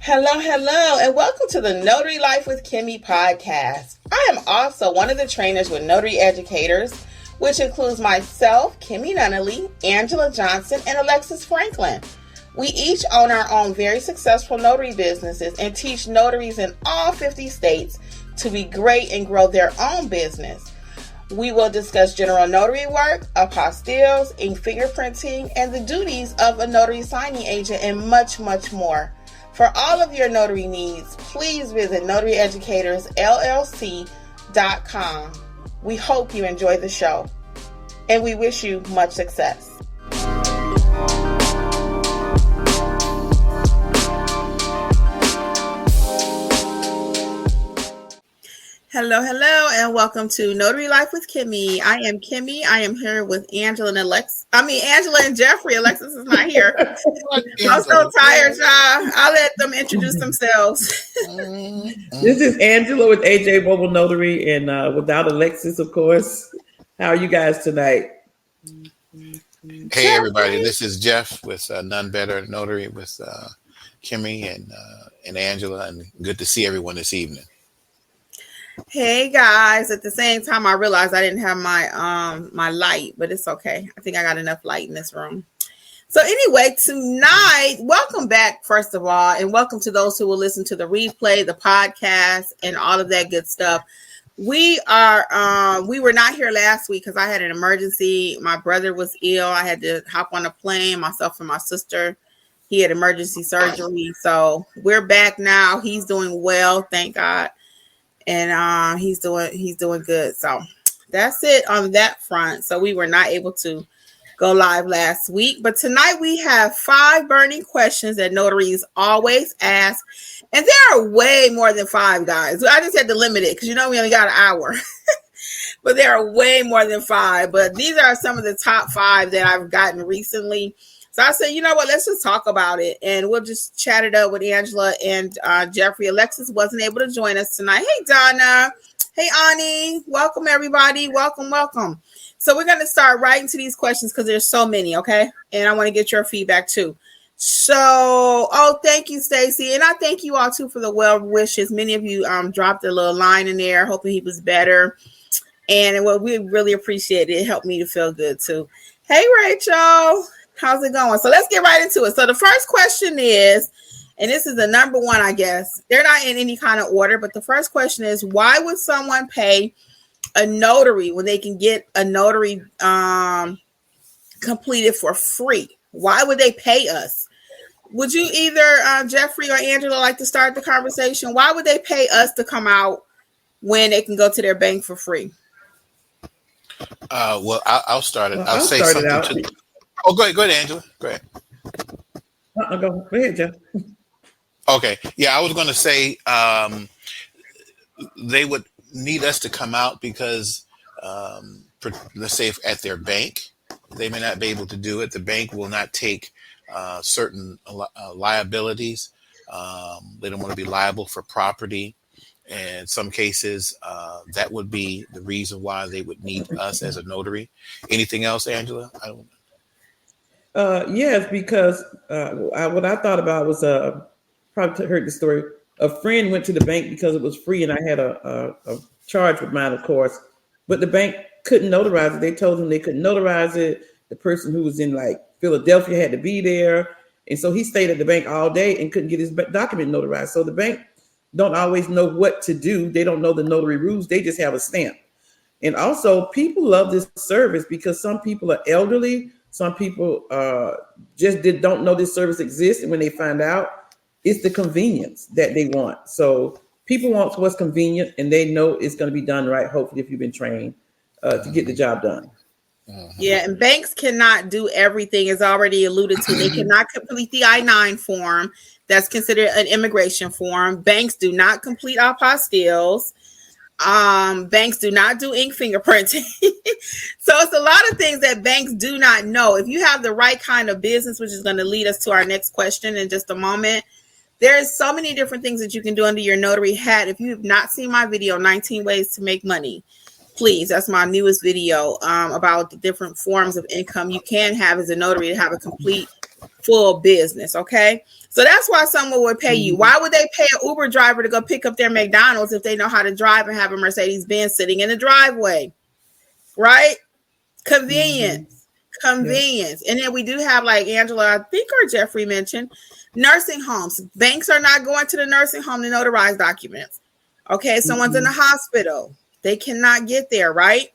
Hello, and welcome to the Notary Life with Kimmi Podcast. I am also one of the trainers with Notary Educators, which includes myself, Kimberly Nunnally, Angela Johnson, and Alexis Franklin. We each own our own very successful notary businesses and teach notaries in all 50 states to be great and grow their own business. We will discuss general notary work, apostilles, ink fingerprinting, and the duties of a notary signing agent, and much, much more. For all of your notary needs, please visit notaryeducatorsllc.com. We hope you enjoy the show, and we wish you much success. Hello, and welcome to Notary Life with Kimmi. I am Kimmi. I am here with Angela and Jeffrey. Alexis is not here. I'm so tired, y'all. I'll let them introduce themselves. This is Angela with AJ Mobile Notary, and without Alexis, of course. How are you guys tonight? Hey, everybody. This is Jeff with None Better Notary with Kimmi and Angela, and good to see everyone this evening. Hey guys, at the same time I realized I didn't have my light, but it's okay. I think I got enough light in this room. So anyway, tonight, welcome back first of all, and welcome to those who will listen to the replay, the podcast, and all of that good stuff. We were not here last week because I had an emergency. My brother was ill. I had to hop on a plane, myself and my sister. He had emergency surgery. So we're back now. He's doing well, thank God. And he's doing good. So that's it on that front. So we were not able to go live last week, but tonight we have 5 burning questions that notaries always ask, and there are way more than 5, guys. I just had to limit it because we only got an hour. But there are way more than 5. But these are some of the top 5 that I've gotten recently. So I said, you know what, let's just talk about it, and we'll just chat it up with Angela and Jeffrey. Alexis wasn't able to join us tonight. Hey, Donna. Hey, Ani. Welcome, everybody. Welcome. So we're going to start right into these questions because there's so many, okay? And I want to get your feedback, too. So, thank you, Stacy. And I thank you all, too, for the well wishes. Many of you dropped a little line in there, hoping he was better. And we really appreciate it. It helped me to feel good, too. Hey, Rachel. How's it going? So let's get right into it. So the first question is, and this is the number one, I guess. They're not in any kind of order, but the first question is, why would someone pay a notary when they can get a notary completed for free? Why would they pay us? Would you either, Jeffrey or Angela, like to start the conversation? Why would they pay us to come out when they can go to their bank for free? Well, I'll start it. I'll say something to... Oh, go ahead, Angela. Go ahead. Go ahead, Jeff. Okay. Yeah, I was going to say they would need us to come out because, let's say, at their bank, they may not be able to do it. The bank will not take certain liabilities. They don't want to be liable for property. And in some cases, that would be the reason why they would need us as a notary. Anything else, Angela? I don't know. Yes, because what I thought about was probably heard the story. A friend went to the bank because it was free, and I had a charge with mine, of course. But the bank couldn't notarize it. They told him they couldn't notarize it. The person who was in Philadelphia had to be there, and so he stayed at the bank all day and couldn't get his document notarized. So the bank don't always know what to do. They don't know the notary rules. They just have a stamp. And also, people love this service because some people are elderly. Some people just don't know this service exists. And when they find out, it's the convenience that they want. So people want what's convenient, and they know it's going to be done right, hopefully, if you've been trained to get the job done. Yeah, and banks cannot do everything, as already alluded to. They cannot complete the I-9 form. That's considered an immigration form. Banks do not complete apostilles. Banks do not do ink fingerprinting. So it's a lot of things that banks do not know. If you have the right kind of business, which is going to lead us to our next question in just a moment, there's so many different things that you can do under your notary hat. If you have not seen my video, 19 Ways to Make Money, please, that's my newest video about the different forms of income you can have as a notary to have a complete full business. Okay. So that's why someone would pay you. Why would they pay an Uber driver to go pick up their McDonald's if they know how to drive and have a Mercedes-Benz sitting in the driveway? Right? Convenience. Convenience. And then we do have, like Angela, I think, or Jeffrey mentioned, nursing homes. Banks are not going to the nursing home to notarize documents. Okay, someone's in the hospital. They cannot get there, right?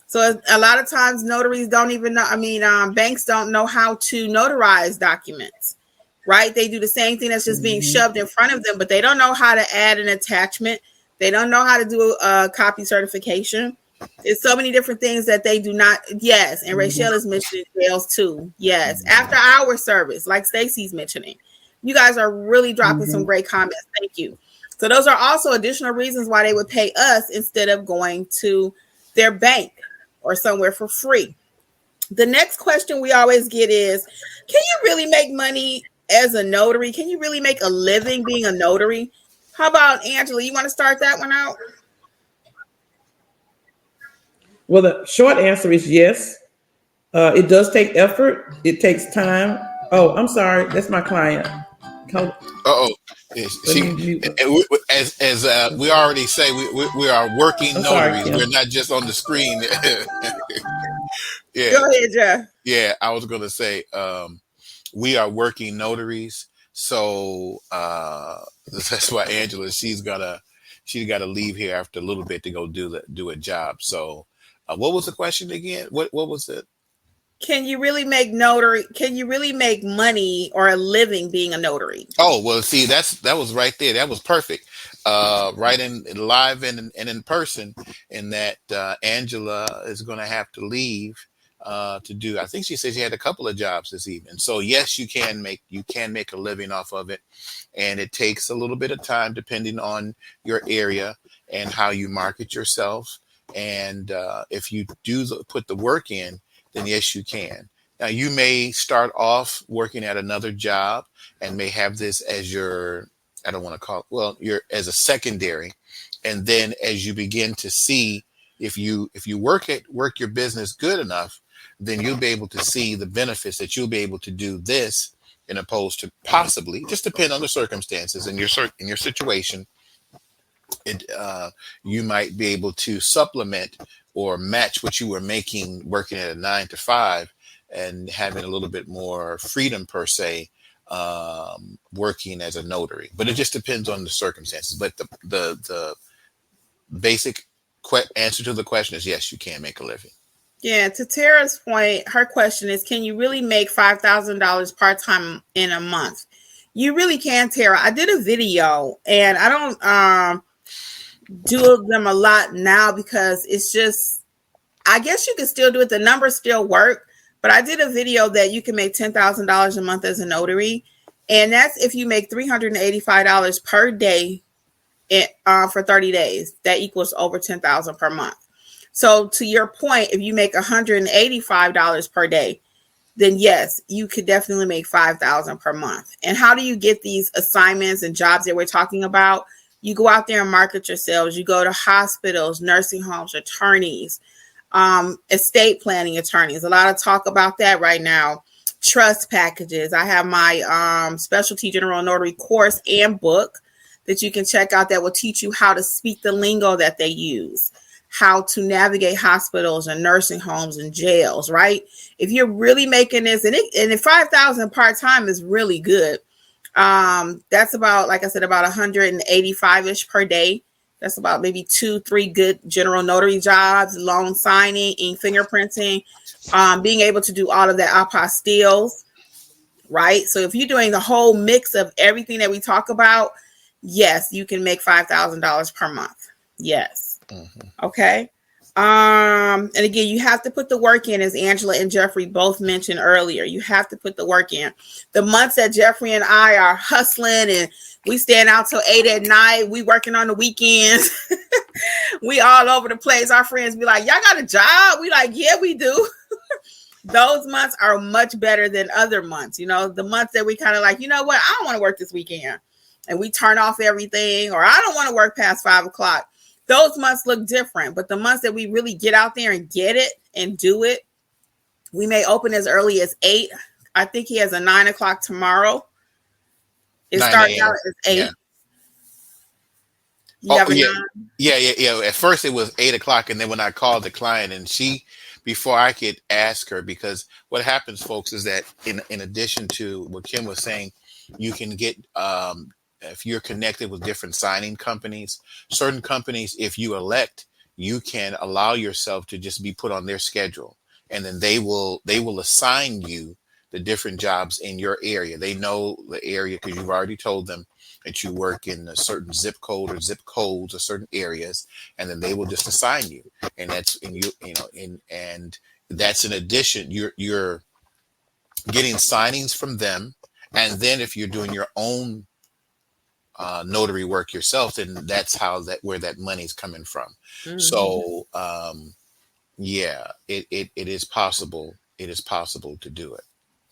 So a lot of times notaries don't even know, banks don't know how to notarize documents, right? They do the same thing that's just being shoved in front of them, but they don't know how to add an attachment. They don't know how to do a copy certification. There's so many different things that they do not. Yes, and Rachel is mentioning jails too. Yes, after hour service, like Stacy's mentioning. You guys are really dropping some great comments. Thank you. So those are also additional reasons why they would pay us instead of going to their bank or somewhere for free. The next question we always get is, can you really make money as a notary? Can you really make a living being a notary? How about Angela? You want to start that one out? Well, the short answer is yes. It does take effort. It takes time. Oh, I'm sorry. That's my client. As we already say, we are working notaries. We're not just on the screen. Yeah. Go ahead, Jeff. Yeah, I was going to say we are working notaries. So that's why Angela, she's got to leave here after a little bit to go do a job. So what was the question again? What was it? Can you really make money or a living being a notary? Oh, well, see, that was right there. That was perfect. Right in live and in person, in that Angela is going to have to leave to do. I think she said she had a couple of jobs this evening. So yes, you can make a living off of it, and it takes a little bit of time depending on your area and how you market yourself. And if you do put the work in, then yes, you can. Now, you may start off working at another job and may have this as your, I don't want to call it, well, as a secondary. And then as you begin to see, if you work your business good enough, then you'll be able to see the benefits that you'll be able to do this, in opposed to possibly, just depend on the circumstances and in your situation. You might be able to supplement or match what you were making working at a 9 to 5 and having a little bit more freedom per se, working as a notary. But it just depends on the circumstances. But the basic answer to the question is yes, you can make a living. Yeah, to Tara's point, her question is, can you really make $5,000 part-time in a month? You really can, Tara. I did a video, and I don't do them a lot now because it's just, I guess you can still do it. The numbers still work, but I did a video that you can make $10,000 a month as a notary. And that's if you make $385 per day for 30 days. That equals over $10,000 per month. So to your point, if you make $185 per day, then yes, you could definitely make $5,000 per month. And how do you get these assignments and jobs that we're talking about? You go out there and market yourselves. You go to hospitals, nursing homes, attorneys, estate planning attorneys. A lot of talk about that right now. Trust packages. I have my specialty general notary course and book that you can check out that will teach you how to speak the lingo that they use, how to navigate hospitals and nursing homes and jails, right? If you're really making this, and if 5,000 part-time is really good. That's about, like I said, about 185-ish per day. That's about maybe 2-3 good general notary jobs, loan signing, ink fingerprinting, being able to do all of that apostilles, right? So if you're doing the whole mix of everything that we talk about, yes, you can make $5,000 per month. Yes. Mm-hmm. Okay. And again, you have to put the work in, as Angela and Jeffrey both mentioned earlier. You have to put the work in. The months that Jeffrey and I are hustling and we stand out till 8 at night, we working on the weekends. We all over the place. Our friends be like, y'all got a job? We like, yeah, we do. Those months are much better than other months. You know, the months that we kind of like, you know what? I don't want to work this weekend. And we turn off everything, or I don't want to work past 5 o'clock. Those months look different, but the months that we really get out there and get it and do it, we may open as early as 8. I think he has a 9 o'clock tomorrow. It 9 starts out a.m. as 8. Yeah. You have a 9? Yeah. At first it was 8 o'clock, and then when I called the client, and before I could ask her, because what happens, folks, is that in addition to what Kim was saying, you can get if you're connected with different signing companies, certain companies, if you elect, you can allow yourself to just be put on their schedule, and then they will assign you the different jobs in your area. They know the area because you've already told them that you work in a certain zip code or zip codes or certain areas, and then they will just assign you. And that's and that's in addition, you're getting signings from them, and then if you're doing your own notary work yourself, then that's where that money's coming from. Mm-hmm. So it is possible. It is possible to do it.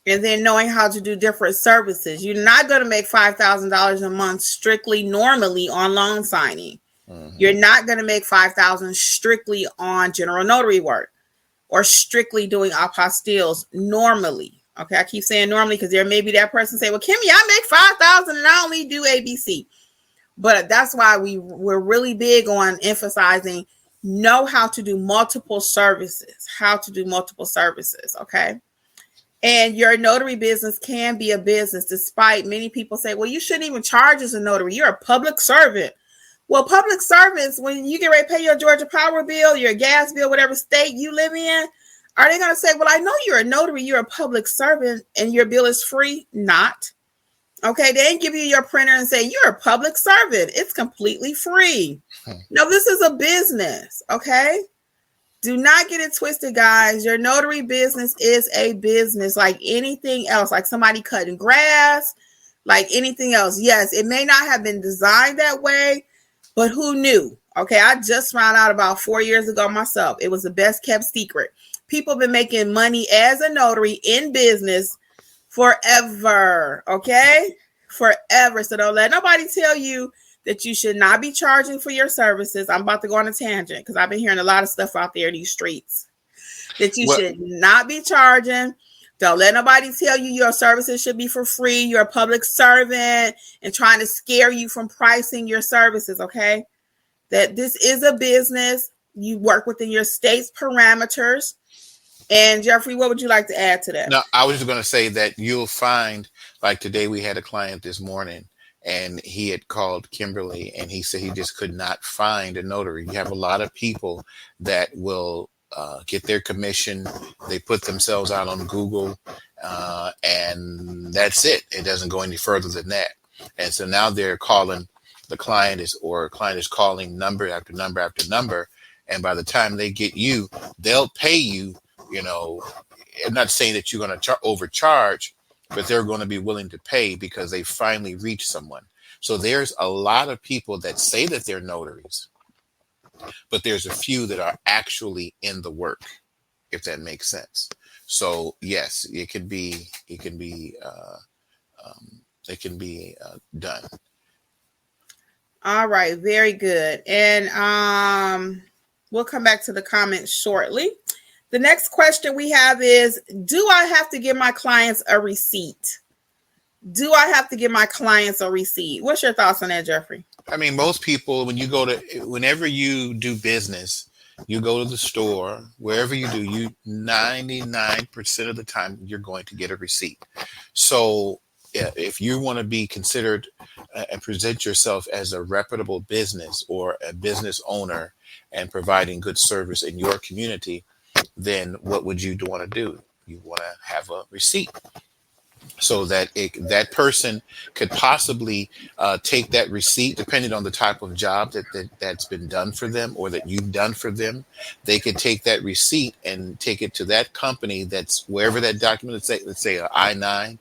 And then knowing how to do different services. You're not going to make $5,000 a month strictly normally on loan signing. Mm-hmm. You're not going to make $5,000 strictly on general notary work or strictly doing apostilles normally. Okay, I keep saying normally because there may be that person say, well, Kimmi, I make $5,000 and I only do ABC. But that's why we're really big on emphasizing know how to do multiple services, okay? And your notary business can be a business, despite many people say, well, you shouldn't even charge as a notary. You're a public servant. Well, public servants, when you get ready to pay your Georgia Power bill, your gas bill, whatever state you live in, are they going to say, well, I know you're a notary, you're a public servant, and your bill is free? Not. Okay, they didn't give you your printer and say, you're a public servant. It's completely free. No, this is a business, okay? Do not get it twisted, guys. Your notary business is a business like anything else, like somebody cutting grass, like anything else. Yes, it may not have been designed that way, but who knew? Okay, I just found out about 4 years ago myself. It was the best kept secret. People have been making money as a notary in business forever, okay? Forever. So don't let nobody tell you that you should not be charging for your services. I'm about to go on a tangent because I've been hearing a lot of stuff out there in these streets that you should not be charging. Don't let nobody tell you your services should be for free. You're a public servant and trying to scare you from pricing your services, okay? That this is a business. You work within your state's parameters. And Jeffrey, what would you like to add to that? No, I was just going to say that you'll find, like today we had a client this morning, and he had called Kimberly, and he said he just could not find a notary. You have a lot of people that will get their commission. They put themselves out on Google, and that's it. It doesn't go any further than that. And so now they're calling the client is calling number after number after number. And by the time they get you, they'll pay you. You know, I'm not saying that you're going to overcharge, but they're going to be willing to pay because they finally reached someone. So there's a lot of people that say that they're notaries, but there's a few that are actually in the work, if that makes sense. So yes, it can be done. All right, very good. And we'll come back to the comments shortly. The next question we have is, do I have to give my clients a receipt? Do I have to give my clients a receipt? What's your thoughts on that, Jeffrey? I mean, most people, whenever you do business, you go to the store, wherever you do, 99% of the time, you're going to get a receipt. So if you want to be considered and present yourself as a reputable business or a business owner and providing good service in your community, then what would you want to do? You want to have a receipt so that that person could possibly take that receipt, depending on the type of job that's been done for them or that you've done for them. They could take that receipt and take it to that company that's wherever that document, let's say an I-9,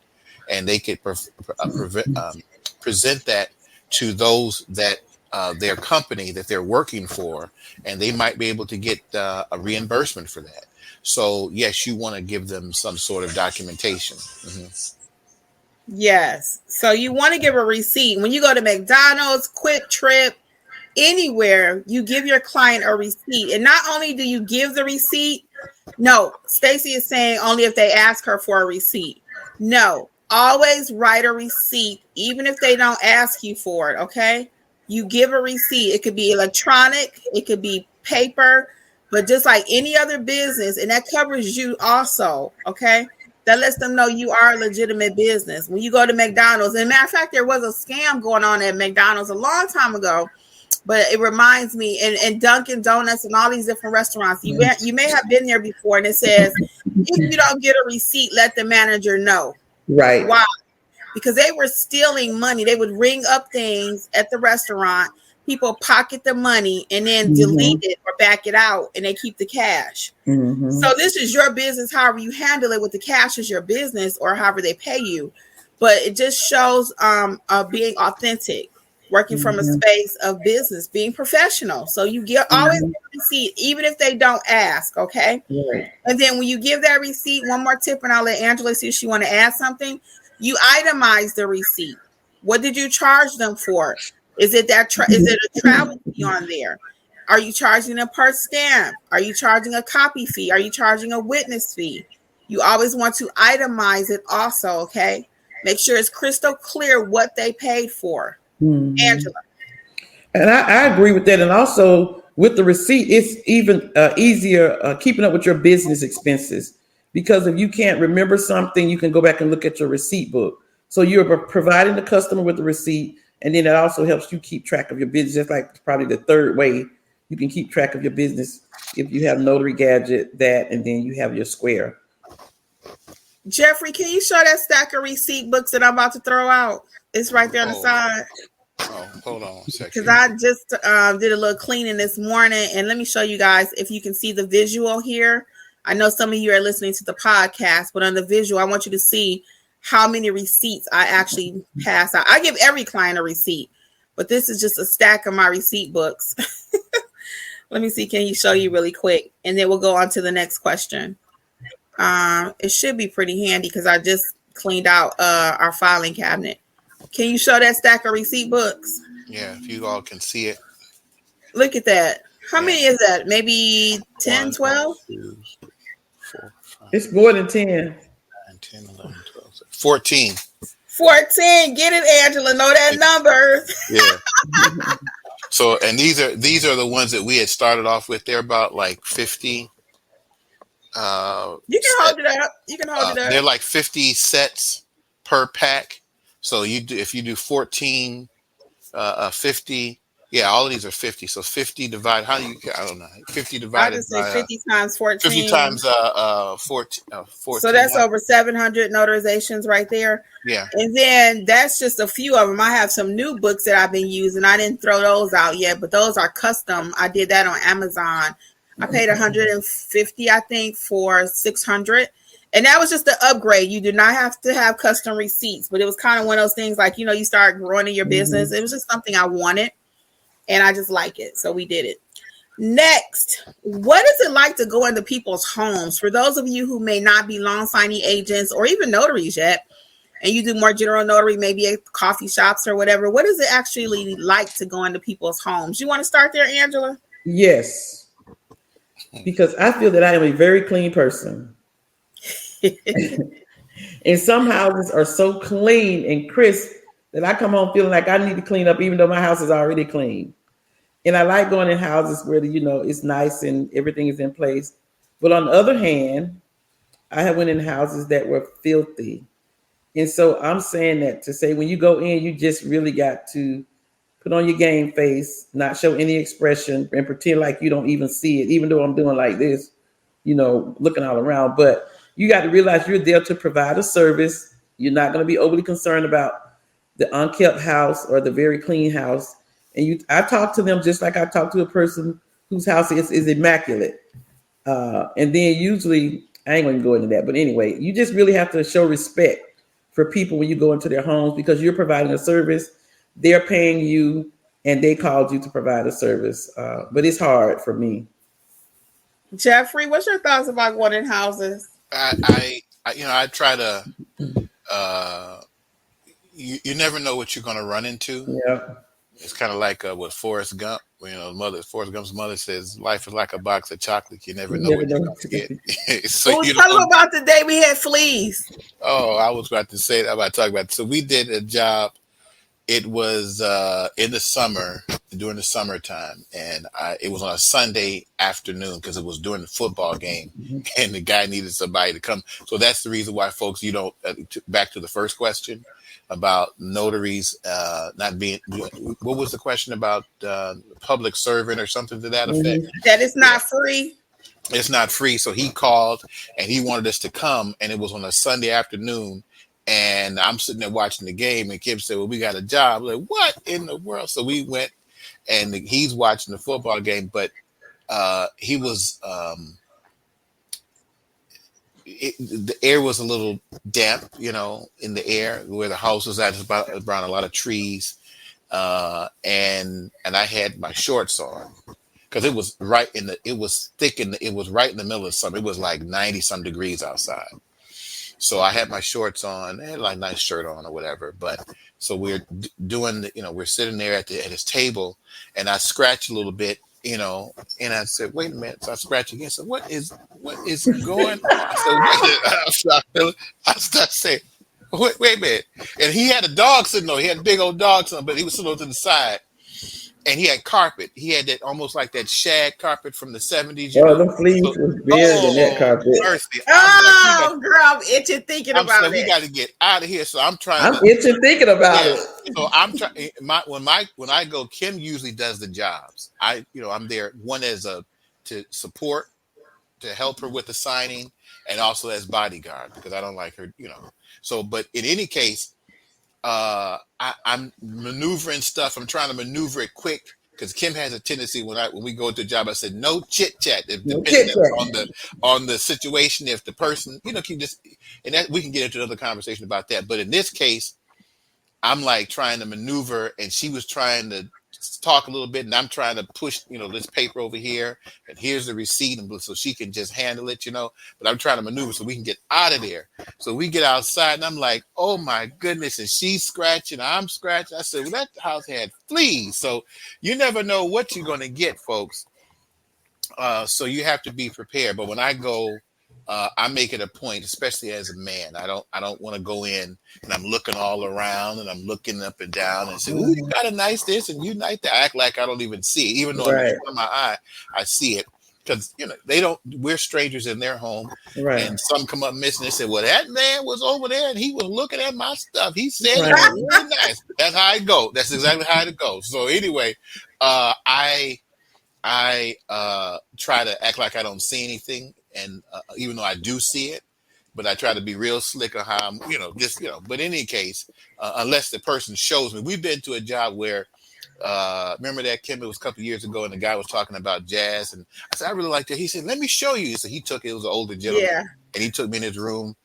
and they could present that to those that their company that they're working for, and they might be able to get a reimbursement for that. So yes, you want to give them some sort of documentation. Mm-hmm. Yes. So you want to give a receipt. When you go to McDonald's, Quick Trip, anywhere, you give your client a receipt. And not only do you give the receipt, no, Stacy is saying only if they ask her for a receipt. No, always write a receipt, even if they don't ask you for it. Okay. You give a receipt. It could be electronic, it could be paper, but just like any other business, and that covers you also. Okay. That lets them know you are a legitimate business. When you go to McDonald's, and matter of fact, there was a scam going on at McDonald's a long time ago, but it reminds me, and Dunkin' Donuts and all these different restaurants, you may have been there before, and it says, if you don't get a receipt, let the manager know. Right. Why? Because they were stealing money. They would ring up things at the restaurant. People pocket the money and then delete it or back it out, and they keep the cash. So this is your business. However you handle it with the cash is your business, or however they pay you. But it just shows being authentic, working from a space of business, being professional. So you always get a receipt, even if they don't ask. Okay. Right. And then when you give that receipt, one more tip, and I'll let Angela see if she want to add something. You itemize the receipt. What did you charge them for? Is it is it a travel fee on there? Are you charging them per scan? Are you charging a copy fee? Are you charging a witness fee? You always want to itemize it also, okay? Make sure it's crystal clear what they paid for. Angela. And I agree with that. And also with the receipt, it's even easier keeping up with your business expenses, because if you can't remember something, you can go back and look at your receipt book. So you're providing the customer with the receipt, and then it also helps you keep track of your business. That's like probably the third way you can keep track of your business. If you have Notary Gadget, that, and then you have your Square. Jeffrey, can you show that stack of receipt books that I'm about to throw out? It's right there on the side. Oh, hold on a second. Because I just did a little cleaning this morning, and let me show you guys if you can see the visual here. I know some of you are listening to the podcast, but on the visual, I want you to see how many receipts I actually pass out. I give every client a receipt, but this is just a stack of my receipt books. Let me see. Can you show you really quick? And then we'll go on to the next question. It should be pretty handy because I just cleaned out our filing cabinet. Can you show that stack of receipt books? Yeah, if you all can see it. Look at that. How many is that? Maybe 10, 12? 2, 4, 5, It's more than 10. 9, 10, 11, 12, 14. 14. Get it, Angela. Know that number. Yeah. So, and these are the ones that we had started off with. They're about like 50. You can hold it up. You can hold it up. They're like 50 sets per pack. So if you do 14, 50. Yeah, all of these are 50. So 50 divided. I don't know. 50 divided I just say by 50 times 14. 50 times 14. So that's over 700 notarizations right there. Yeah. And then that's just a few of them. I have some new books that I've been using. I didn't throw those out yet, but those are custom. I did that on Amazon. I paid $150, I think, for 600. And that was just the upgrade. You do not have to have custom receipts, but it was kind of one of those things like, you start growing in your business. It was just something I wanted, and I just like it. So we did it. Next, what is it like to go into people's homes? For those of you who may not be loan signing agents or even notaries yet, and you do more general notary, maybe at coffee shops or whatever, what is it actually like to go into people's homes? You want to start there, Angela? Yes. Because I feel that I am a very clean person. And some houses are so clean and crisp that I come home feeling like I need to clean up, even though my house is already clean. And I like going in houses where, it's nice and everything is in place. But on the other hand, I have went in houses that were filthy. And so I'm saying that to say, when you go in, you just really got to put on your game face, not show any expression, and pretend like you don't even see it, even though I'm doing like this, looking all around. But you got to realize you're there to provide a service. You're not going to be overly concerned about the unkept house or the very clean house. And I talk to them just like I talk to a person whose house is immaculate. And then usually, I ain't going to go into that. But anyway, you just really have to show respect for people when you go into their homes, because you're providing a service. They're paying you, and they called you to provide a service. But it's hard for me. Jeffrey, what's your thoughts about going in houses? I try to. You never know what you're going to run into. Yeah. It's kind of like what Forrest Gump, Forrest Gump's mother says, life is like a box of chocolates. You never You know never what you're know going what to you're get. gonna So Oh, you tell them don't. about the day we had fleas. Oh, I was about to say that. I'm about to talk about it. So we did a job. It was in the summer, during the summertime, and it was on a Sunday afternoon because it was during the football game, get. and the guy needed somebody to come. So that's the reason why, folks, you don't. Back to the first question about notaries not being. What was the question about public servant or something to that effect? Mm-hmm. That it's Yeah, not free. it's not free. So he called and he wanted us to come, and it was on a Sunday afternoon. And I'm sitting there watching the game, and Kim said, "Well, we got a job." I'm like, what in the world? So we went, and he's watching the football game, but he was the air was a little damp, in the air where the house was at. It's about around a lot of trees, and I had my shorts on because it was it was thick it was right in the middle of summer. It was like 90 some degrees outside. So I had my shorts on, I had like a nice shirt on or whatever. But so we're doing, we're sitting there at his table, and I scratch a little bit, and I said, "Wait a minute." So I scratch again. So what is going on? I said, "Wait." I start saying, wait a minute. And he had a dog sitting there. He had a big old dog sitting, but he was sitting over to the side. And he had carpet. He had that almost like that shag carpet from the 70s, Oh, the fleas So, was bigger than that carpet. mercy. Oh, girl, I'm itching thinking I'm about saying we it. got to get out of here. So I'm trying I'm to. itching thinking about Yeah. it. So I'm trying. When I go, Kim usually does the jobs. I'm there one as to support, to help her with the signing, and also as bodyguard because I don't like her. So, but in any case, I'm maneuvering stuff. I'm trying to maneuver it quick because Kim has a tendency when we go to a job, I said no chit chat. No Depending chit-chat. on the situation, if the person can just and that we can get into another conversation about that. But in this case, I'm like trying to maneuver, and she was trying to talk a little bit, and I'm trying to push, this paper over here, and here's the receipt, and so she can just handle it, But I'm trying to maneuver so we can get out of there. So we get outside, and I'm like, oh my goodness, and she's scratching, I'm scratching. I said, well, that house had fleas, so you never know what you're going to get, folks. So you have to be prepared. But when I go, I make it a point, especially as a man. I don't want to go in and I'm looking all around and I'm looking up and down and say, "Ooh, you got a nice this and you nice that." I act like I don't even see it, even though in the Right. front of my eye I see it. Because they don't. We're strangers in their home, Right. and some come up missing. They say, "Well, that man was over there and he was looking at my stuff. He said it Right. was really nice." That's how it goes. That's exactly how it goes. So anyway, I try to act like I don't see anything, and even though I do see it, but I try to be real slick on how I'm, But in any case, unless the person shows me, we've been to a job where, remember that Kim? It was a couple of years ago, and the guy was talking about jazz, and I said I really like that. He said, "Let me show you." So he took it. It was an older gentleman, Yeah. and he took me in his room.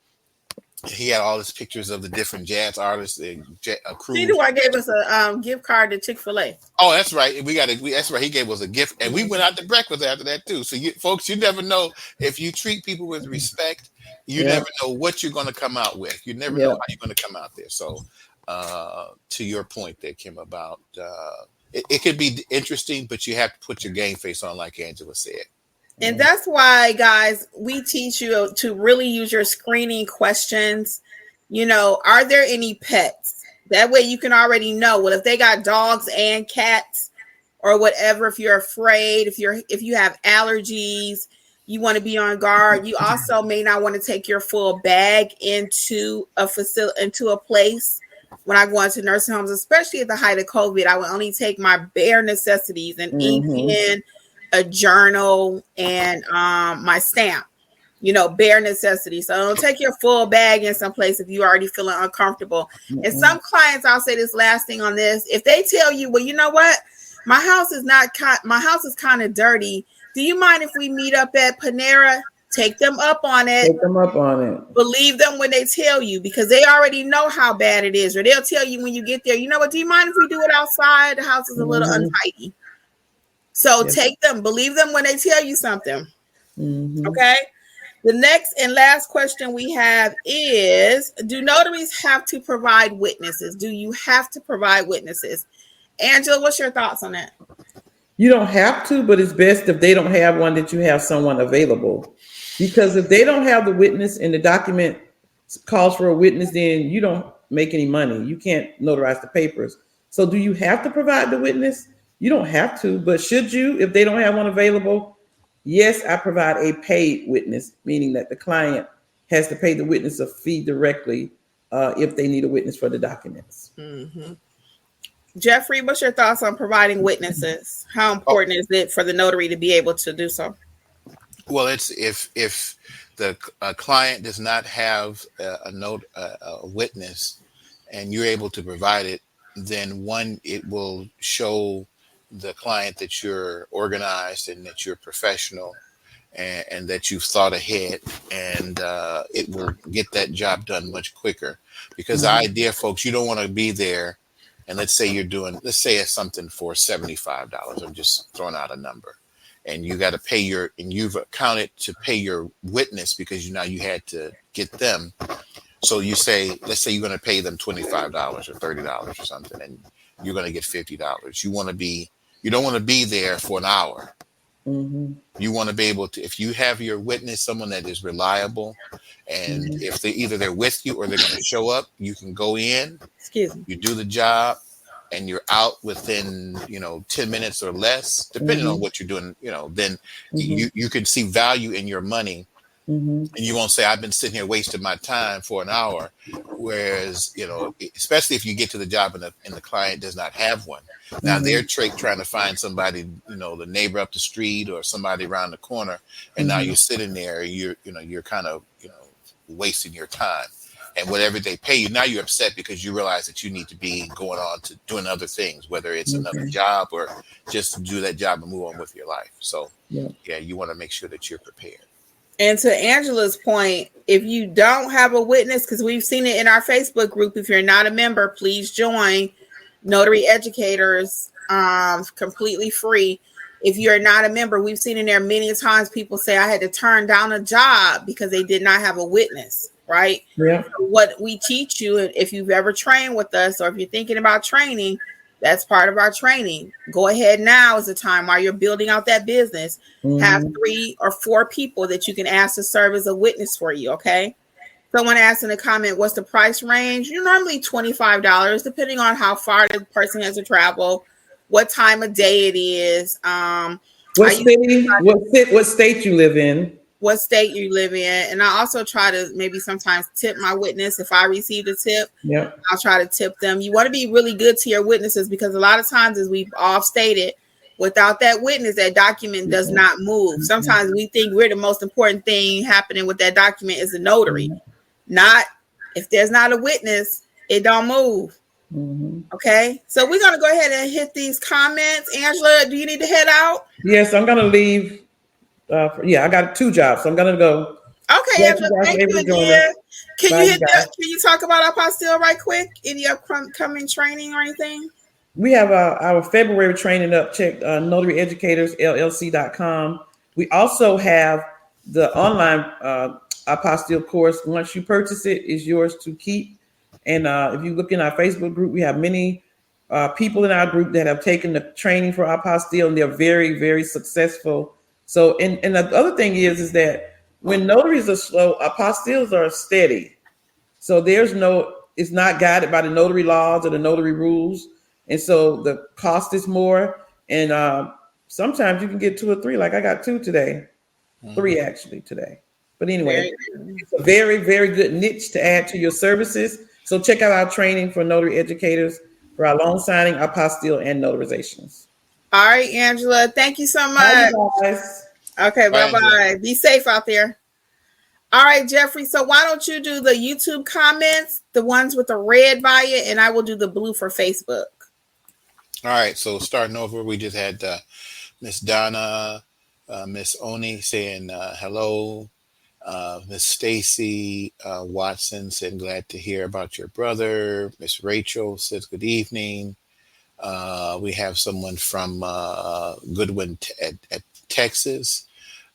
He had all his pictures of the different jazz artists, crew. She the one gave us a gift card to Chick-fil-A. Oh, that's right. That's right. He gave us a gift, and we went out to breakfast after that too. So, folks, you never know if you treat people with respect. You never know what you're going to come out with. You never know how you're going to come out there. So, to your point there, Kim, about it could be interesting, but you have to put your game face on, like Angela said. And that's why, guys, we teach you to really use your screening questions. Are there any pets? That way you can already know. Well, if they got dogs and cats or whatever, if you're afraid, if you have allergies, you want to be on guard. You also may not want to take your full bag into a facility, into a place. When I go into nursing homes, especially at the height of COVID, I would only take my bare necessities, an ink pen, a journal, and my stamp. Bare necessities. So don't take your full bag in some place if you're already feeling uncomfortable. And some clients, I'll say this last thing on this: if they tell you, well, you know what, my house is kind of dirty. Do you mind if we meet up at Panera? Take them up on it. Take them up on it. Believe them when they tell you, because they already know how bad it is, or they'll tell you when you get there, you know what, do you mind if we do it outside? The house is a little untidy. So take them, believe them when they tell you something. Okay. The next and last question we have is, do notaries have to provide witnesses? Do you have to provide witnesses? Angela, what's your thoughts on that? You don't have to, but it's best if they don't have one that you have someone available. Because if they don't have the witness and the document calls for a witness, then you don't make any money. You can't notarize the papers. So do you have to provide the witness? You don't have to, but should you, if they don't have one available? Yes, I provide a paid witness, meaning that the client has to pay the witness a fee directly if they need a witness for the documents. Mm-hmm. Jeffrey, what's your thoughts on providing witnesses? How important is it for the notary to be able to do so? Well, it's if the client does not have a witness, and you're able to provide it, then one, it will show the client that you're organized and that you're professional, and that you've thought ahead, and it will get that job done much quicker. Because the idea, folks, you don't want to be there. And let's say let's say it's something for $75. I'm just throwing out a number. And you got to pay and you've accounted to pay your witness because you had to get them. So you say, let's say you're going to pay them $25 or $30 or something, and you're going to get $50. You don't want to be there for an hour. Mm-hmm. You want to be able to, if you have your witness, someone that is reliable, and if they're with you or they're going to show up, you can go in, you do the job, and you're out within 10 minutes or less, depending on what you're doing. Then you can see value in your money, and you won't say, I've been sitting here wasting my time for an hour. Whereas especially if you get to the job and the client does not have one. Now they're trying to find somebody, the neighbor up the street or somebody around the corner, and now you're sitting there, you're kind of wasting your time. And whatever they pay you, now you're upset because you realize that you need to be going on to doing other things, whether it's another job or just to do that job and move on with your life. So yeah, you want to make sure that you're prepared. And to Angela's point, if you don't have a witness, because we've seen it in our Facebook group, if you're not a member, please join Notary Educators, completely free. If you're not a member, we've seen in there many times people say, I had to turn down a job because they did not have a witness, right? Yeah. So what we teach you, if you've ever trained with us or if you're thinking about training, that's part of our training. Go ahead, now is the time while you're building out that business. Have 3 or 4 people that you can ask to serve as a witness for you, okay? Someone asked in the comment, what's the price range? You're normally $25, depending on how far the person has to travel, what time of day it is. What state you live in. What state you live in. And I also try to maybe sometimes tip my witness. If I received a tip, I'll try to tip them. You want to be really good to your witnesses because a lot of times, as we've all stated, without that witness, that document does not move. Sometimes we think we're the most important thing happening with that document is a notary. Not if there's not a witness, it don't move. Okay, so we're gonna go ahead and hit these comments. Angela, do you need to head out? Yes, I'm gonna leave. I got 2 jobs, so I'm gonna go. Okay, Angela, thank you again. Can you talk about apostille right quick? Any upcoming training or anything? We have our February training up. Check notaryeducatorsllc.com. We also have the online apostille course. Once you purchase it, it's yours to keep. And if you look in our Facebook group, we have many people in our group that have taken the training for apostille, and they're very, very successful. So, and the other thing is that when notaries are slow, apostilles are steady. So it's not guided by the notary laws or the notary rules. And so the cost is more. And sometimes you can get 2 or 3, like I got 2 today, 3 actually today. But anyway, it's a very, very good niche to add to your services. So check out our training for notary educators for our loan signing, apostille, and notarizations. All right, Angela. Thank you so much. Bye, guys. Okay, bye-bye. Be safe out there. All right, Jeffrey. So why don't you do the YouTube comments, the ones with the red by it, and I will do the blue for Facebook. All right. So starting over, we just had Miss Donna, Miss Oni saying hello. Miss Stacy Watson said, glad to hear about your brother. Miss Rachel says, good evening. We have someone from Goodwin at Texas.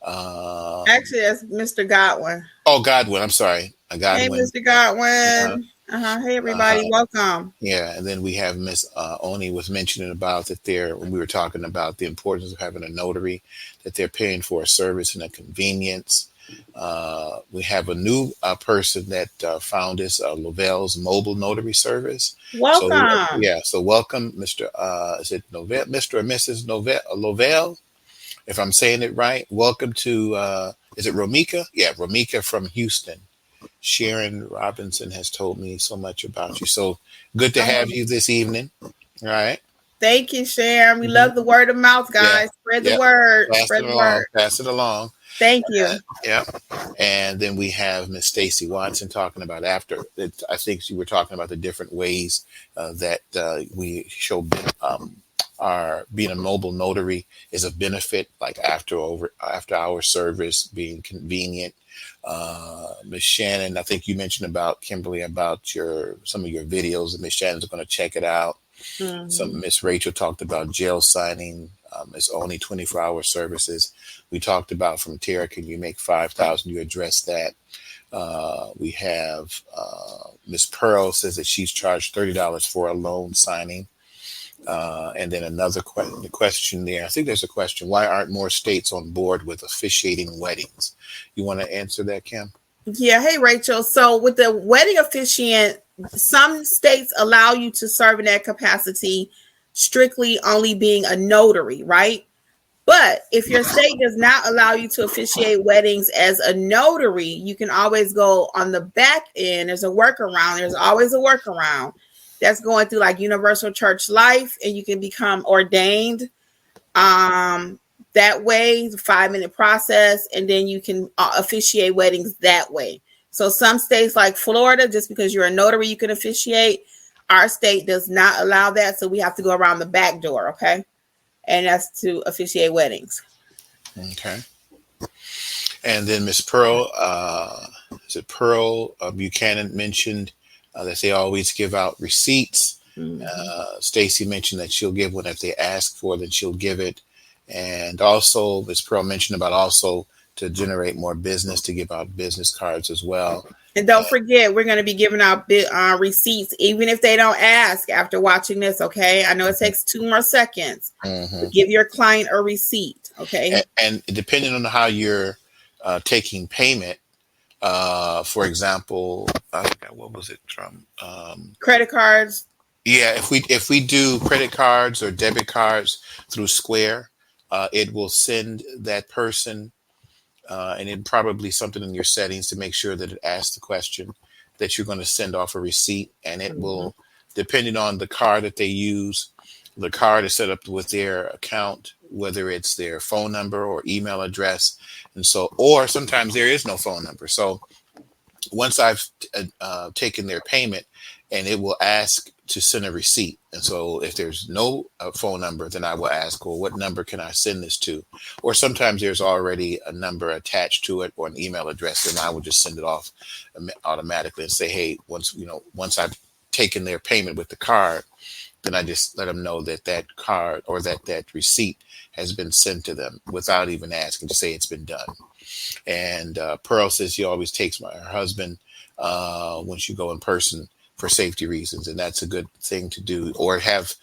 Actually, that's Mr. Godwin. Oh, Godwin. I'm sorry. Godwin. Hey, Mr. Godwin. Hey, everybody. Welcome. Yeah, and then we have Miss Oni was mentioning about that when we were talking about the importance of having a notary, that they're paying for a service and a convenience. We have a new person that found us, Lovelle's mobile notary service. Welcome. So welcome, Mr. Is it Novell, Mr. or Mrs. Lovell? If I'm saying it right, welcome to, is it Romika? Yeah, Romika from Houston. Sharon Robinson has told me so much about you. So good to have you this evening. All right. Thank you, Sharon. We love the word of mouth, guys. Spread the word. Spread the word. Pass it along. Thank you. And then we have Miss Stacy Watson talking about after. I think you were talking about the different ways that we show our being a mobile notary is a benefit, like after hour service, being convenient. Miss Shannon, I think you mentioned about Kimberly about some of your videos, and Miss Shannon's going to check it out. Some Miss Rachel talked about jail signing. It's only 24-hour services. We talked about from Tara, can you make 5,000? You addressed that. We have Miss Pearl says that she's charged $30 for a loan signing. And then another question there. I think there's a question. Why aren't more states on board with officiating weddings? You want to answer that, Kim? Yeah. Hey, Rachel. So with the wedding officiant, some states allow you to serve in that capacity, strictly only being a notary, right? But if your state does not allow you to officiate weddings as a notary, you can always go on the back end. There's a workaround. There's always a workaround. That's going through like Universal Church Life, and you can become ordained that way, the 5-minute process, and then you can officiate weddings that way. So some states like Florida, just because you're a notary, you can officiate. Our state does not allow that, so we have to go around the back door, okay? And that's to officiate weddings. Okay. And then Miss Pearl, Buchanan mentioned that they always give out receipts. Stacy mentioned that she'll give one if they ask for, then she'll give it. And also, Ms. Pearl mentioned about also to generate more business, to give out business cards as well. And don't forget, we're going to be giving out receipts, even if they don't ask after watching this, okay? I know it takes 2 more seconds. Give your client a receipt, okay? And depending on how you're taking payment, for example, what was it from? Credit cards. Yeah, if we do credit cards or debit cards through Square, it will send that person, and it probably something in your settings to make sure that it asks the question that you're going to send off a receipt, and it will, depending on the card that they use, the card is set up with their account, whether it's their phone number or email address, and so, or sometimes there is no phone number. So once I've taken their payment, and it will ask to send a receipt. And so if there's no phone number, then I will ask, well, what number can I send this to? Or sometimes there's already a number attached to it or an email address, and I will just send it off automatically and say, hey, once I've taken their payment with the card, then I just let them know that that card or that receipt has been sent to them without even asking, to say it's been done. And Pearl says she always takes her husband when she go in person for safety reasons, and that's a good thing to do. Or have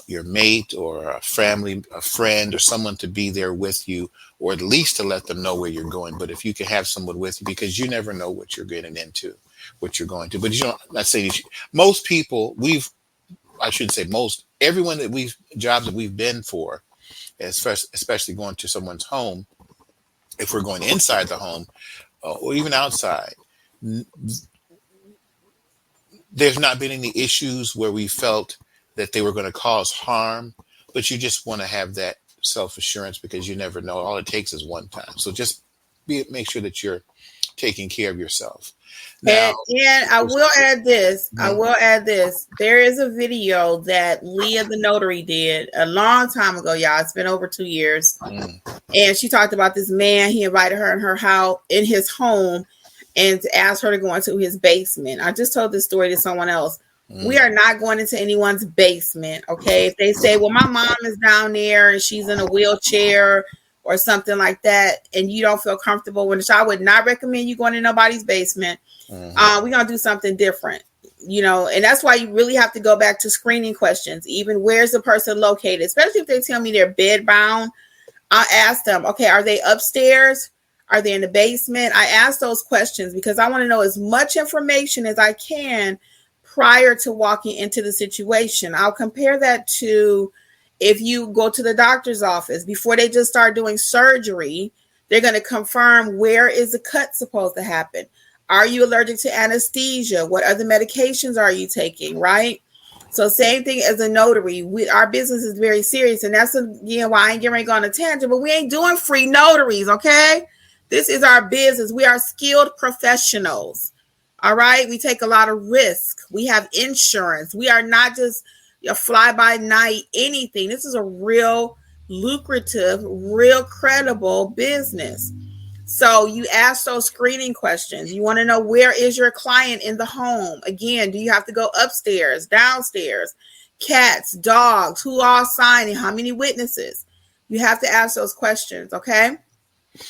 your mate or a friend or someone to be there with you, or at least to let them know where you're going. But if you can have someone with you, because you never know what you're getting into, what you're going to. But let's say most people everyone that jobs that we've been for, especially going to someone's home, if we're going inside the home or even outside, there's not been any issues where we felt that they were going to cause harm, but you just want to have that self-assurance because you never know. All it takes is one time. So just make sure that you're taking care of yourself. Now, and I will add this. There is a video that Leah the Notary did a long time ago, y'all. It's been over 2 years. And she talked about this man. He invited her in her house, in his home, and to ask her to go into his basement. I just told this story to someone else. We are not going into anyone's basement, okay? If they say, well, my mom is down there and she's in a wheelchair, or something like that, and you don't feel comfortable, which I would not recommend you going in nobody's basement, we're going to do something different, and that's why you really have to go back to screening questions. Even where's the person located, especially if they tell me they're bed bound. I'll ask them, okay, are they upstairs? Are they in the basement? I ask those questions because I want to know as much information as I can prior to walking into the situation. I'll compare that to if you go to the doctor's office before they just start doing surgery, they're going to confirm where is the cut supposed to happen. Are you allergic to anesthesia? What other medications are you taking, right? So same thing as a notary. Our business is very serious, and that's again why I ain't getting ready to go on a tangent, but we ain't doing free notaries, okay? This is our business. We are skilled professionals, all right? We take a lot of risk. We have insurance. We are not just a fly-by-night anything. This is a real lucrative, real credible business. So you ask those screening questions. You want to know, where is your client in the home? Again, do you have to go upstairs, downstairs? Cats, dogs, who all signing? How many witnesses? You have to ask those questions, okay?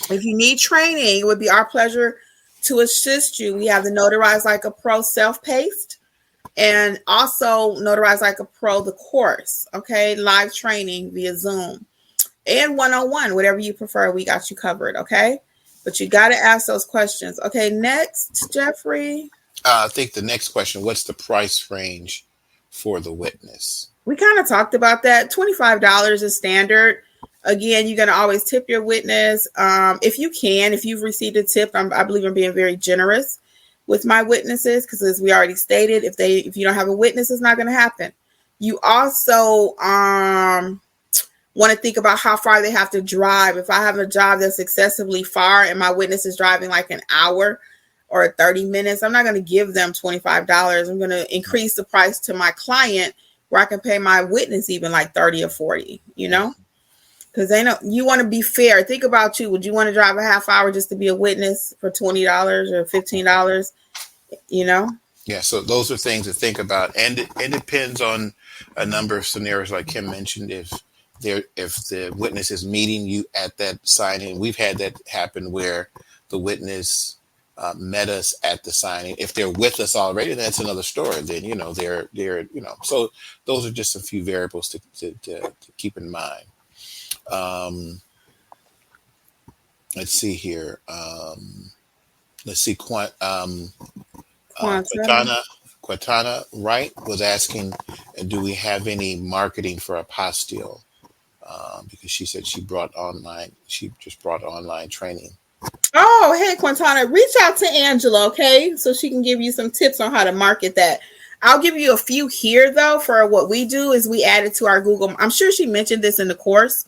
If you need training, it would be our pleasure to assist you. We have the Notarize Like a Pro self-paced, and also Notarize Like a Pro, the course, okay? Live training via Zoom and one-on-one, whatever you prefer, we got you covered, okay? But you got to ask those questions. Okay, next, Jeffrey. I think the next question, what's the price range for the witness? We kind of talked about that. $25 is standard. Again, you're going to always tip your witness. If you can, if you've received a tip, I believe I'm being very generous with my witnesses, because as we already stated, if you don't have a witness, it's not going to happen. You also want to think about how far they have to drive. If I have a job that's excessively far and my witness is driving like an hour or 30 minutes, I'm not going to give them $25. I'm going to increase the price to my client where I can pay my witness even like 30 or 40, because they know you want to be fair. Think about you. Would you want to drive a half hour just to be a witness for $20 or $15? Yeah, so those are things to think about. And it depends on a number of scenarios, like Kim mentioned. If the witness is meeting you at that signing, we've had that happen where the witness met us at the signing. If they're with us already, that's another story. Then they're so those are just a few variables to keep in mind. Let's see here. Let's see. Quatana Wright was asking, do we have any marketing for apostille? Because she said she just brought online training. Oh, hey, Quintana, reach out to Angela, okay? So she can give you some tips on how to market that. I'll give you a few here, though, for what we do is we add it to our Google. I'm sure she mentioned this in the course,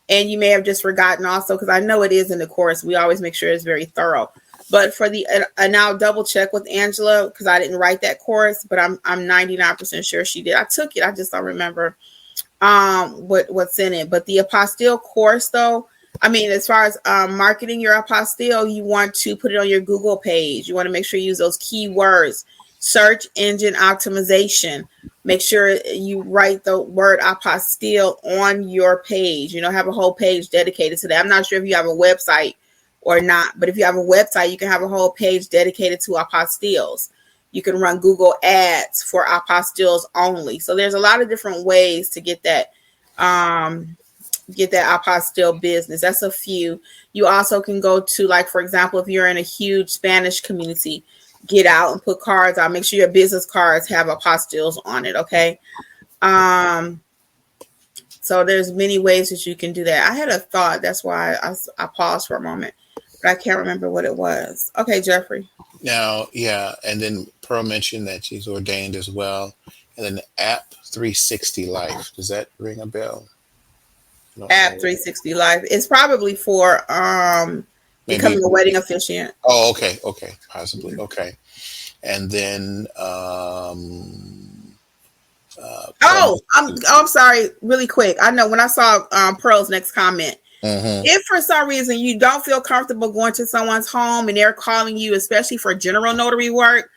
and you may have just forgotten also, because I know it is in the course. We always make sure it's very thorough. But for and I'll double check with Angela, because I didn't write that course, but I'm 99% sure she did. I took it. I just don't remember what's in it. But the apostille course, though, as far as marketing your apostille, you want to put it on your Google page. You want to make sure you use those keywords, search engine optimization. Make sure you write the word apostille on your page. Have a whole page dedicated to that. I'm not sure if you have a website or not, but if you have a website, you can have a whole page dedicated to apostilles. You can run Google ads for apostilles only. So there's a lot of different ways to get that apostille business. That's a few. You also can go to, like, for example, if you're in a huge Spanish community, get out and put cards out. Make sure your business cards have apostilles on it. Okay. So there's many ways that you can do that. I had a thought. That's why I paused for a moment, but I can't remember what it was. Okay, Jeffrey. Now, yeah. And then Pearl mentioned that she's ordained as well. And then the App 360 Life. Does that ring a bell? App 360 Life. It's probably for becoming a wedding officiant. Oh, okay. Possibly. Okay. And then I'm sorry, really quick. I know when I saw Pearl's next comment, if for some reason you don't feel comfortable going to someone's home and they're calling you, especially for general notary work,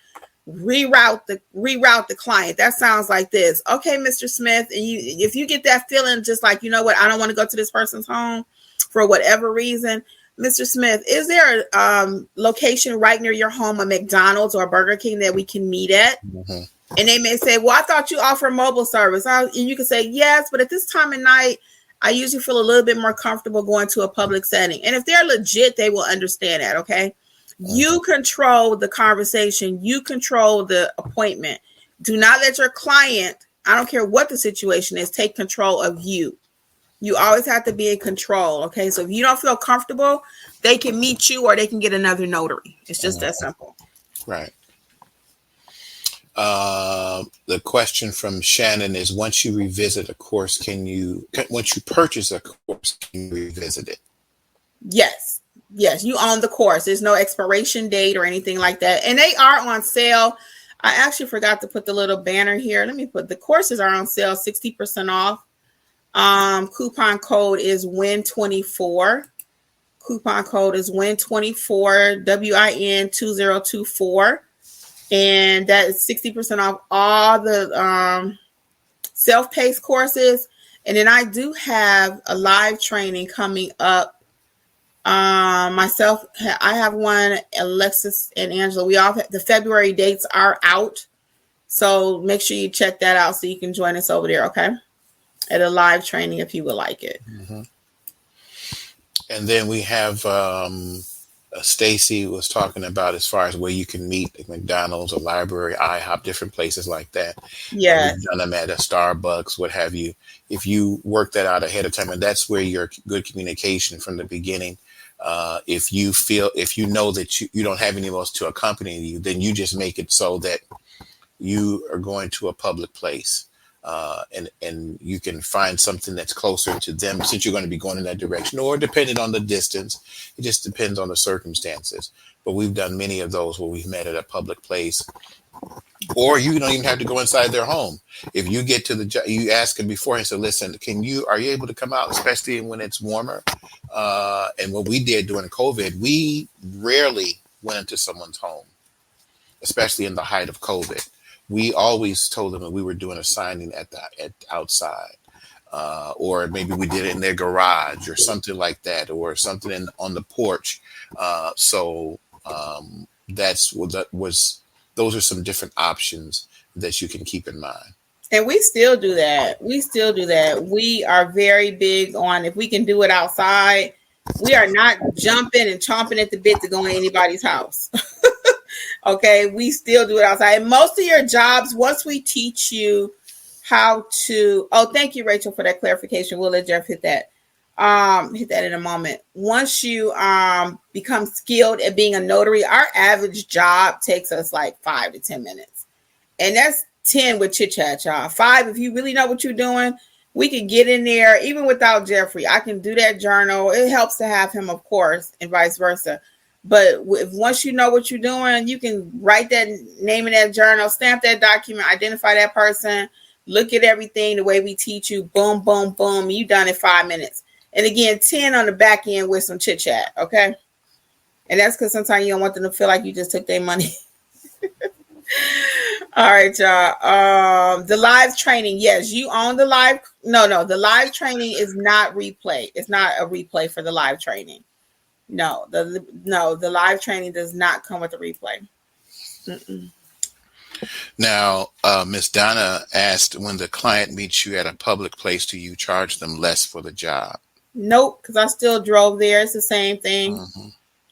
reroute the client. That sounds like this. Okay, Mr. Smith, and if you get that feeling, just like, you know what, I don't want to go to this person's home for whatever reason. Mr. Smith, is there a location right near your home, a McDonald's or a Burger King that we can meet at? Mm-hmm. And they may say, well, I thought you offer mobile service. And you can say, yes, but at this time of night, I usually feel a little bit more comfortable going to a public setting. And if they're legit, they will understand that, okay? Mm-hmm. You control the conversation. You control the appointment. Do not let your client, I don't care what the situation is, take control of you. You always have to be in control, okay? So if you don't feel comfortable, they can meet you or they can get another notary. It's just that simple. Right. The question from Shannon is, once you revisit a course, once you purchase a course, can you revisit it? Yes, you own the course. There's no expiration date or anything like that. And they are on sale. I actually forgot to put the little banner here. Let me put, the courses are on sale, 60% off. Coupon code is WIN24. Coupon code is WIN24, WIN2024. And that is 60% off all the self-paced courses. And then I do have a live training coming up. I have one, Alexis and Angela. We all have, the February dates are out. So make sure you check that out so you can join us over there, okay? At a live training if you would like it. Mm-hmm. And then we have Stacy was talking about as far as where you can meet at McDonald's, a library, IHOP, different places like that. Yeah. We've done them at a Starbucks, what have you. If you work that out ahead of time, and that's where your good communication from the beginning. If you know that you don't have anyone else to accompany you, then you just make it so that you are going to a public place. And you can find something that's closer to them since you're going to be going in that direction, or depending on the distance, it just depends on the circumstances. But we've done many of those where we've met at a public place, or you don't even have to go inside their home. If you get to you ask them beforehand, so listen, are you able to come out, especially when it's warmer? And what we did during COVID, we rarely went into someone's home, especially in the height of COVID. We always told them that we were doing a signing at outside, or maybe we did it in their garage or something like that, or something on the porch. Those are some different options that you can keep in mind. And we still do that. We are very big on, if we can do it outside, we are not jumping and chomping at the bit to go in anybody's house. Okay, we still do it outside. And most of your jobs, once we teach you how to, thank you, Rachel, for that clarification. We'll let Jeff hit that in a moment. Once you become skilled at being a notary, our average job takes us like 5 to 10 minutes. And that's 10 with chit chat, y'all. 5, if you really know what you're doing, we can get in there, even without Jeffrey. I can do that journal. It helps to have him, of course, and vice versa. But once you know what you're doing, you can write that name in that journal, stamp that document, identify that person, look at everything the way we teach you. Boom, boom, boom. You done in 5 minutes. And again, 10 on the back end with some chit chat. Okay. And that's because sometimes you don't want them to feel like you just took their money. All right, y'all. The live training. Yes, you own the live. No. The live training is not replay. It's not a replay for the live training. No, the live training does not come with a replay. Mm-mm. Now, Miss Donna asked, when the client meets you at a public place, do you charge them less for the job? Nope, because I still drove there. It's the same thing. Mm-hmm.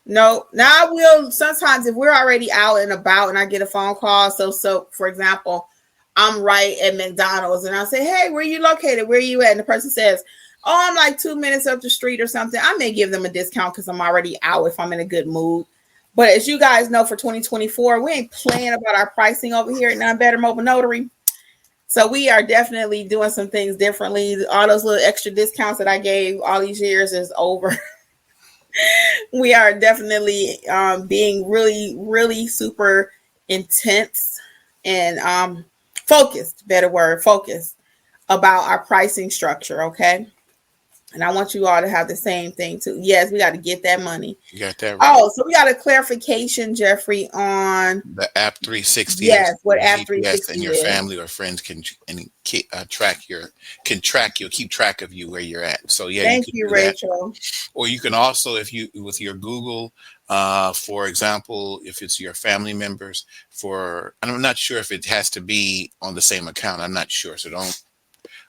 No, now I will sometimes if we're already out and about and I get a phone call. So for example, I'm right at McDonald's and I'll say, hey, where are you located? Where are you at? And the person says, I'm like 2 minutes up the street or something. I may give them a discount because I'm already out if I'm in a good mood. But as you guys know, for 2024, we ain't playing about our pricing over here at None Better Mobile Notary. So we are definitely doing some things differently. All those little extra discounts that I gave all these years is over. We are definitely being really, really super intense and focused, better word, focused about our pricing structure, okay? And I want you all to have the same thing too. Yes, we got to get that money. You got that right. Oh, so we got a clarification, Jeffrey, on The App 360 yes, is what App GPS, 360 and your is. family or friends can keep track of you where you're at. So yeah, Thank you you, can do that. Rachel. Or you can also, if you with your Google, for example, if it's your family members, I'm not sure if it has to be on the same account. I'm not sure, so don't.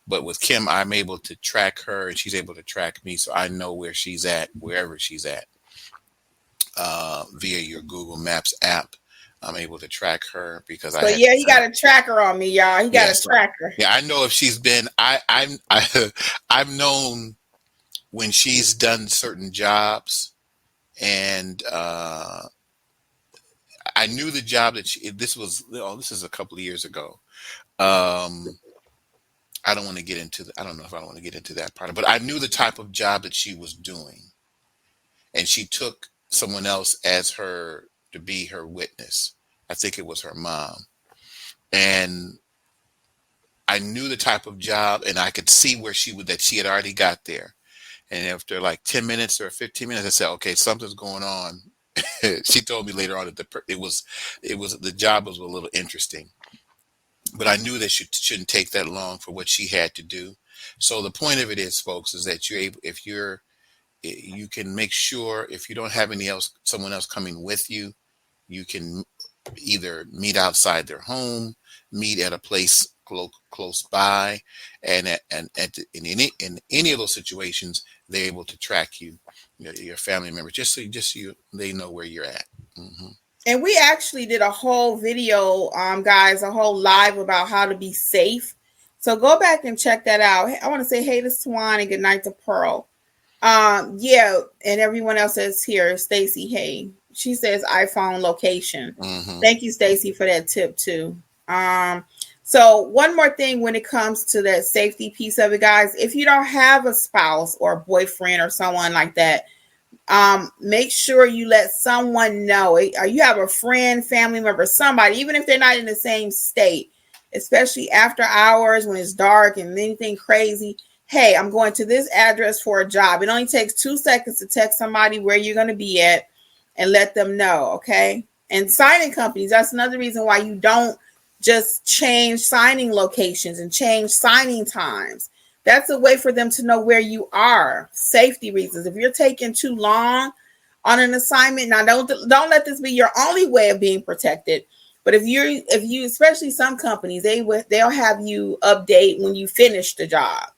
But with Kim, I'm able to track her, and she's able to track me, so I know where she's at, wherever she's at, via your Google Maps app. I'm able to track her because So yeah, he got a tracker on me, y'all. He got a tracker. Yeah, I know if she's been. I've known when she's done certain jobs, and I knew the job that this is a couple of years ago. I don't want to get into I don't know if I don't want to get into that part, but I knew the type of job that she was doing, and she took someone else as her to be her witness. I think it was her mom, and I knew the type of job, and I could see where that she had already got there. And after like 10 minutes or 15 minutes, I said, okay, something's going on. She told me later on that the job was a little interesting, but I knew that it shouldn't take that long for what she had to do. So the point of it is, folks, is that you can make sure if you don't have someone else coming with you, you can either meet outside their home, meet at a place close by, and in any of those situations, they're able to track you, your family members, just so they know where you're at. Mm-hmm. And we actually did a whole video, guys, a whole live about how to be safe. So go back and check that out. I want to say hey to Swan and good night to Pearl. Yeah, and everyone else that's here. Stacy, hey. She says iPhone location. Mm-hmm. Thank you, Stacy, for that tip too. So one more thing when it comes to that safety piece of it, guys, if you don't have a spouse or a boyfriend or someone like that, make sure you let someone know. You have a friend, family member, somebody, even if they're not in the same state, especially after hours when it's dark and anything crazy. Hey, I'm going to this address for a job. It only takes 2 seconds to text somebody where you're going to be at and let them know. Okay. And signing companies, that's another reason why you don't just change signing locations and change signing times. That's a way for them to know where you are. Safety reasons. If you're taking too long on an assignment, now don't let this be your only way of being protected. But if you, especially some companies, they'll have you update when you finish the job.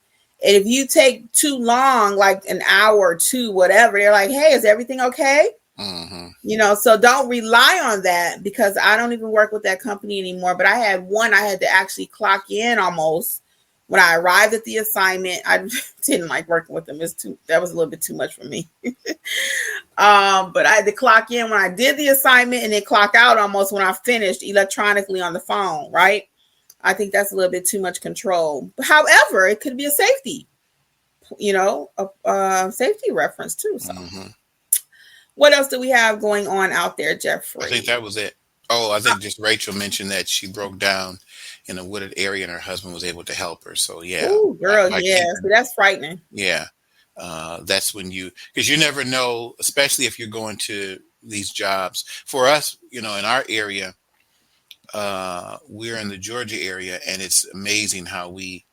And if you take too long, like an hour or two, whatever, they're like, hey, is everything okay? Mm-hmm. So don't rely on that, because I don't even work with that company anymore. But I had to actually clock in almost when I arrived at the assignment. I didn't like working with them. That was a little bit too much for me. But I had to clock in when I did the assignment and then clock out almost when I finished electronically on the phone, right? I think that's a little bit too much control. However, it could be a safety, a safety reference too. So. Mm-hmm. What else do we have going on out there, Jeffrey? I think that was it. Oh, I think just Rachel mentioned that she broke down in a wooded area and her husband was able to help her. So yeah. Ooh, girl, yeah. So that's frightening. Yeah. That's when because you never know, especially if you're going to these jobs. For us, in our area, we're in the Georgia area, and it's amazing how we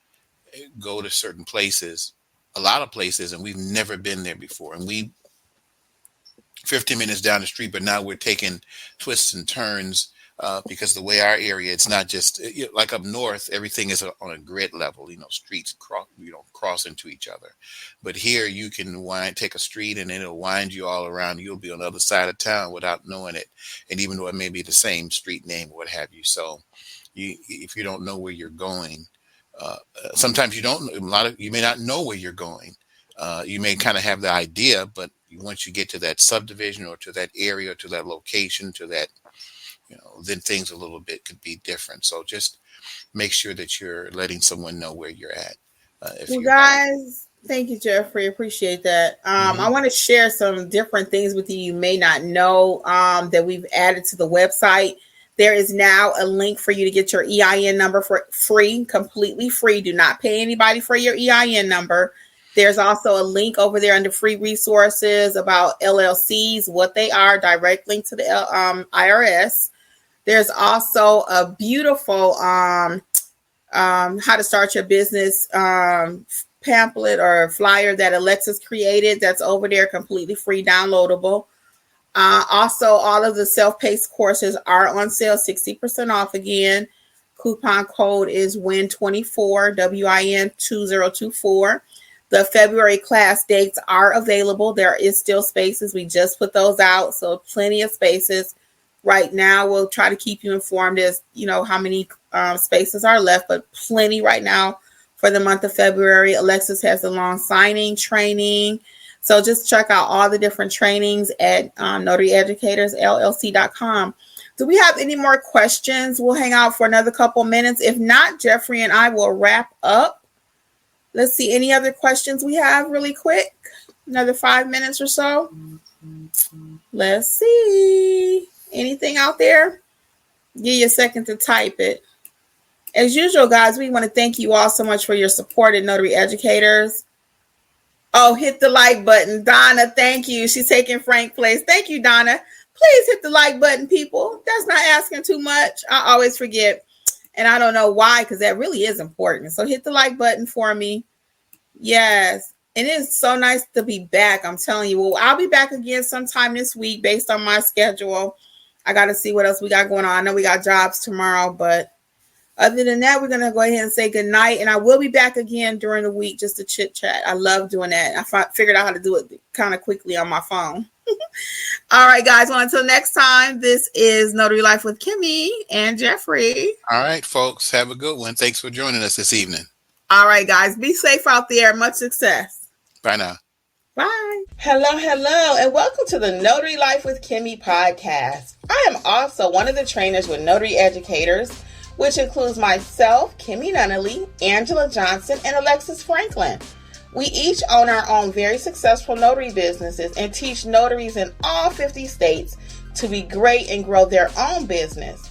go to certain places, a lot of places, and we've never been there before. And 15 minutes down the street, but now we're taking twists and turns because the way our area, it's not just like up north, everything is on a grid level, streets cross into each other. But here you can take a street and then it'll wind you all around. You'll be on the other side of town without knowing it. And even though it may be the same street name or what have you. So if you don't know where you're going, sometimes you may not know where you're going. You may kind of have the idea, but once you get to that subdivision or to that area, or to that location, to that, then things a little bit could be different. So just make sure that you're letting someone know where you're at. Guys, thank you, Jeffrey. Appreciate that. I want to share some different things with you may not know that we've added to the website. There is now a link for you to get your EIN number for free, completely free. Do not pay anybody for your EIN number. There's also a link over there under free resources about LLCs, what they are, direct link to the IRS. There's also a beautiful how to start your business pamphlet or flyer that Alexis created. That's over there, completely free, downloadable. Also, all of the self-paced courses are on sale, 60% off again. Coupon code is WIN24, WIN 2024. The February class dates are available. There is still spaces. We just put those out, so plenty of spaces. Right now, we'll try to keep you informed as how many spaces are left, but plenty right now for the month of February. Alexis has the long signing training. So just check out all the different trainings at notaryeducatorsllc.com. Do we have any more questions? We'll hang out for another couple minutes. If not, Jeffrey and I will wrap up. Let's see, any other questions we have really quick? Another 5 minutes or so. Let's see. Anything out there? Give you a second to type it. As usual, guys, we want to thank you all so much for your support at Notary Educators. Oh, hit the like button. Donna, thank you. She's taking Frank's place. Thank you, Donna. Please hit the like button, people. That's not asking too much. I always forget. And I don't know why, because that really is important. So hit the like button for me. Yes. And it is so nice to be back. I'm telling you. Well, I'll be back again sometime this week based on my schedule. I got to see what else we got going on. I know we got jobs tomorrow, but other than that, we're going to go ahead and say good night. And I will be back again during the week just to chit chat. I love doing that. I figured out how to do it kind of quickly on my phone. All right, guys. Well, until next time, this is Notary Life with Kimmi and Jeffrey. All right, folks. Have a good one. Thanks for joining us this evening. All right, guys. Be safe out there. Much success. Bye now. Bye. Hello, and welcome to the Notary Life with Kimmi podcast. I am also one of the trainers with Notary Educators, which includes myself, Kimberly Nunnally, Angela Johnson, and Alexis Franklin. We each own our own very successful notary businesses and teach notaries in all 50 states to be great and grow their own business.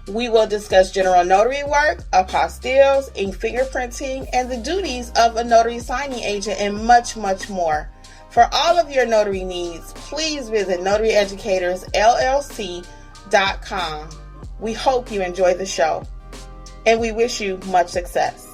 We will discuss general notary work, apostilles, ink fingerprinting, and the duties of a notary signing agent, and much, much more. For all of your notary needs, please visit notaryeducatorsllc.com. We hope you enjoy the show, and we wish you much success.